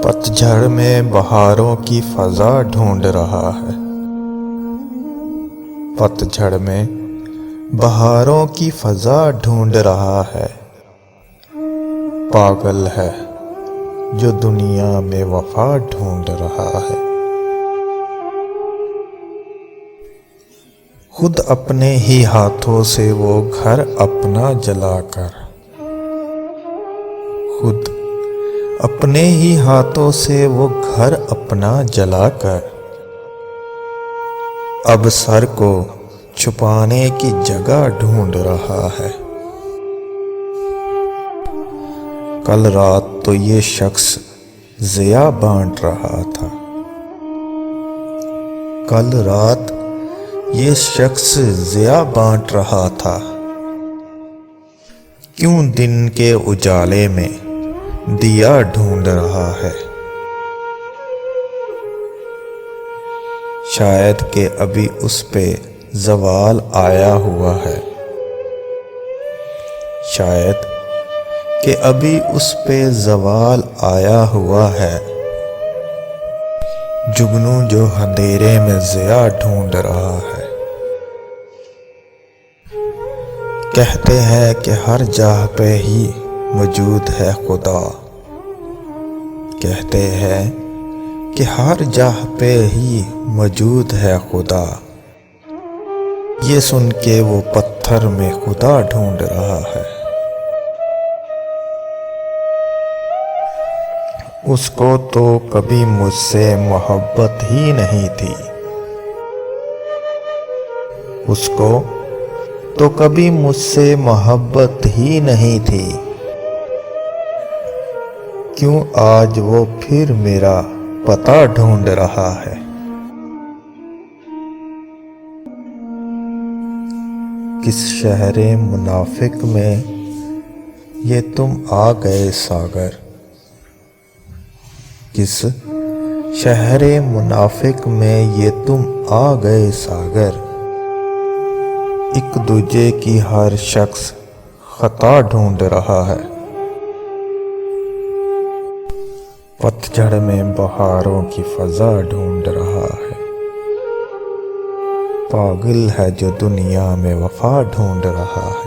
پتجھڑ میں بہاروں کی فضا ڈھونڈ رہا ہے۔ پتجھڑ میں بہاروں کی فضا ڈھونڈ رہا ہے۔ پاگل ہے جو دنیا میں وفا ڈھونڈ رہا ہے۔ خود اپنے ہی ہاتھوں سے وہ گھر اپنا جلا کر، خود اپنے ہی ہاتھوں سے وہ گھر اپنا جلا کر، اب سر کو چھپانے کی جگہ ڈھونڈ رہا ہے۔ کل رات تو یہ شخص ضیا بانٹ رہا تھا، کل رات یہ شخص ضیا بانٹ رہا تھا، کیوں دن کے اجالے میں دیا ڈھونڈ رہا ہے؟ شاید کہ ابھی اس پہ زوال آیا ہوا ہے، شاید کہ ابھی اس پہ زوال آیا ہوا ہے، جگنو جو اندھیرے میں ضیا ڈھونڈ رہا ہے۔ کہتے ہیں کہ ہر جہاں پہ ہی موجود ہے خدا، کہتے ہیں کہ ہر جہاں پہ ہی موجود ہے خدا، یہ سن کے وہ پتھر میں خدا ڈھونڈ رہا ہے۔ اس کو تو کبھی مجھ سے محبت ہی نہیں تھی، اس کو تو کبھی مجھ سے محبت ہی نہیں تھی، کیوں آج وہ پھر میرا پتہ ڈھونڈ رہا ہے؟ کس شہر منافق میں یہ تم آ گئے ساگر، کس شہر منافق میں یہ تم آ گئے ساگر، ایک دوجے کی ہر شخص خطا ڈھونڈ رہا ہے۔ پتجھڑ میں بہاروں کی فضا ڈھونڈ رہا ہے۔ پاگل ہے جو دنیا میں وفا ڈھونڈ رہا ہے۔